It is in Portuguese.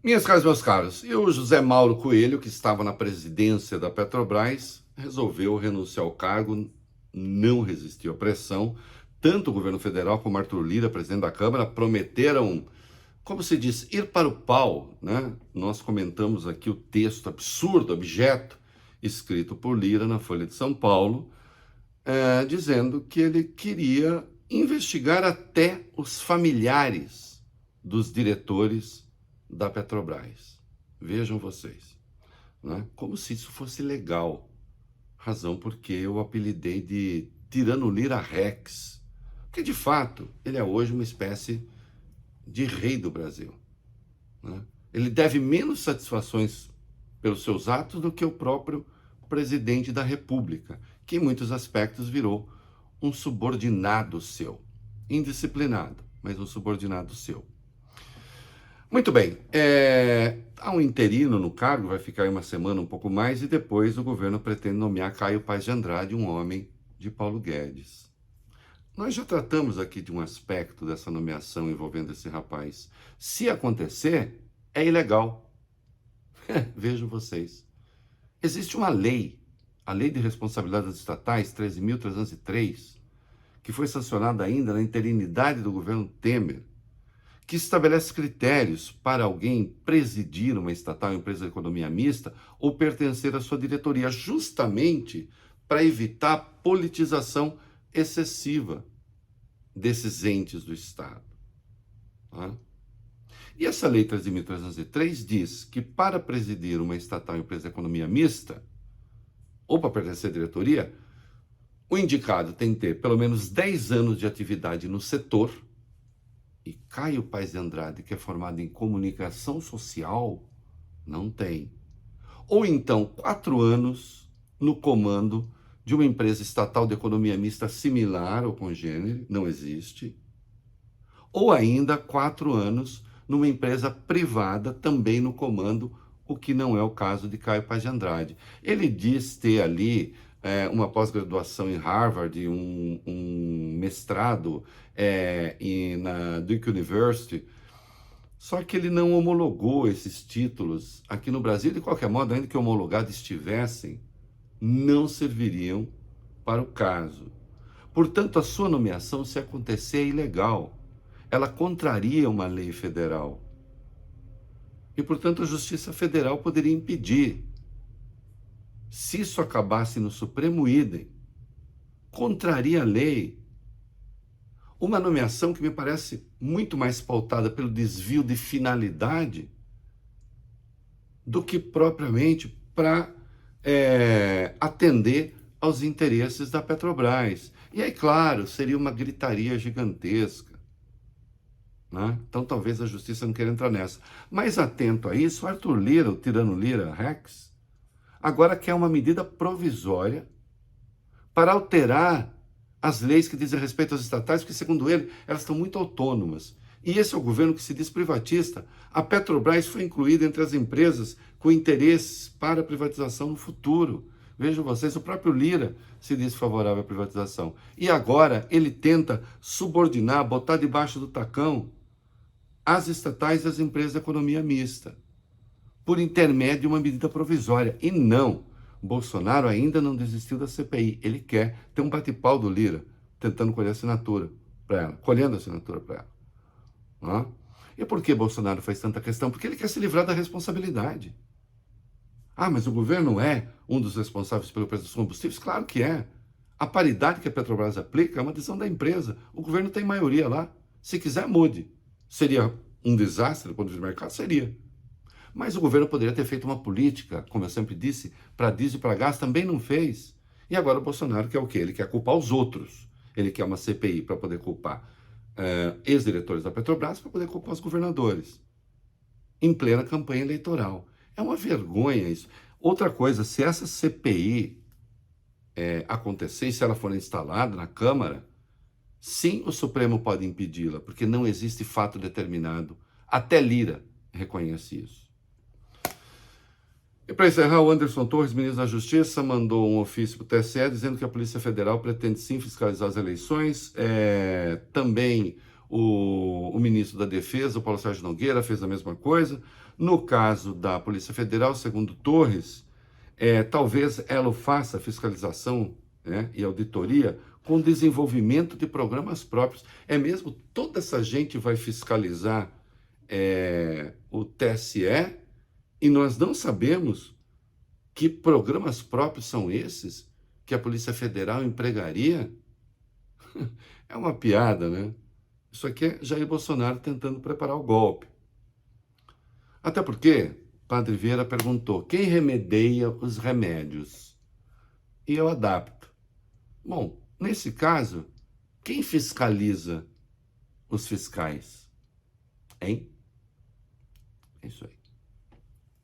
Minhas caras, meus caros, e o José Mauro Coelho, que estava na presidência da Petrobras, resolveu renunciar ao cargo, não resistiu à pressão. Tanto o governo federal como Arthur Lira, presidente da Câmara, prometeram, como se diz, ir para o pau, né? Nós comentamos aqui o texto absurdo, objeto, escrito por Lira na Folha de São Paulo, dizendo que ele queria investigar até os familiares dos diretores da Petrobras. Vejam vocês, né? Como se isso fosse legal. Razão porque eu apelidei de Tirano Lira Rex. Porque, de fato, ele é hoje uma espécie de rei do Brasil, né? Ele deve menos satisfações pelos seus atos do que o próprio presidente da República, que em muitos aspectos virou um subordinado seu. Indisciplinado, mas um subordinado seu. Muito bem, há um interino no cargo, vai ficar aí uma semana, um pouco mais, e depois o governo pretende nomear Caio Paz de Andrade, um homem de Paulo Guedes. Nós já tratamos aqui de um aspecto dessa nomeação envolvendo esse rapaz. Se acontecer, é ilegal. Vejam vocês. Existe uma lei, a Lei de Responsabilidade das Estatais, 13.303, que foi sancionada ainda na interinidade do governo Temer, que estabelece critérios para alguém presidir uma estatal, empresa de economia mista, ou pertencer à sua diretoria, justamente para evitar a politização excessiva desses entes do Estado. Tá? E essa Lei 13.303 diz que para presidir uma estatal, empresa de economia mista, ou para pertencer à diretoria, o indicado tem que ter pelo menos 10 anos de atividade no setor. E Caio Paz de Andrade, que é formado em comunicação social, não tem. Ou então 4 anos no comando de uma empresa estatal de economia mista similar ou congênere, não existe. Ou ainda 4 anos numa empresa privada, também no comando, o que não é o caso de Caio Paz de Andrade. Ele diz ter ali uma pós-graduação em Harvard, um mestrado na Duke University, só que ele não homologou esses títulos aqui no Brasil. De qualquer modo, ainda que homologados estivessem, não serviriam para o caso. Portanto, a sua nomeação, se acontecer, é ilegal. Ela contraria uma lei federal. E, portanto, a Justiça Federal poderia impedir. Se isso acabasse no Supremo idem, contraria a lei. Uma nomeação que me parece muito mais pautada pelo desvio de finalidade do que propriamente para atender aos interesses da Petrobras. E aí, claro, seria uma gritaria gigantesca, né? Então talvez a justiça não queira entrar nessa. Mas atento a isso, Arthur Lira, o Tirano Lira Rex, agora quer uma medida provisória para alterar as leis que dizem respeito às estatais, porque, segundo ele, elas estão muito autônomas. E esse é o governo que se diz privatista. A Petrobras foi incluída entre as empresas com interesses para a privatização no futuro. Vejam vocês, o próprio Lira se diz favorável à privatização. E agora ele tenta subordinar, botar debaixo do tacão as estatais e as empresas de economia mista, por intermédio de uma medida provisória. E não, Bolsonaro ainda não desistiu da CPI. Ele quer ter um bate-pau do Lira, tentando colher assinatura para ela, colhendo assinatura para ela. Não? E por que Bolsonaro faz tanta questão? Porque ele quer se livrar da responsabilidade. Ah, mas o governo é um dos responsáveis pelo preço dos combustíveis? Claro que é. A paridade que a Petrobras aplica é uma decisão da empresa. O governo tem maioria lá. Se quiser, mude. Seria um desastre do ponto de vista do mercado? Seria. Mas o governo poderia ter feito uma política, como eu sempre disse, para diesel e para gás, também não fez. E agora o Bolsonaro quer o quê? Ele quer culpar os outros. Ele quer uma CPI para poder culpar ex-diretores da Petrobras, para poder culpar os governadores, em plena campanha eleitoral. É uma vergonha isso. Outra coisa, se essa CPI acontecer, e se ela for instalada na Câmara, sim, o Supremo pode impedi-la, porque não existe fato determinado. Até Lira reconhece isso. E para encerrar, o Anderson Torres, ministro da Justiça, mandou um ofício para o TSE dizendo que a Polícia Federal pretende sim fiscalizar as eleições. Também o ministro da Defesa, o Paulo Sérgio Nogueira, fez a mesma coisa. No caso da Polícia Federal, segundo Torres, talvez ela faça fiscalização, né, e auditoria com desenvolvimento de programas próprios. É mesmo? Toda essa gente vai fiscalizar o TSE e nós não sabemos que programas próprios são esses que a Polícia Federal empregaria? É uma piada, né? Isso aqui é Jair Bolsonaro tentando preparar o golpe. Até porque Padre Vieira perguntou: quem remedeia os remédios? E eu adapto. Bom, nesse caso, quem fiscaliza os fiscais? Hein? É isso aí.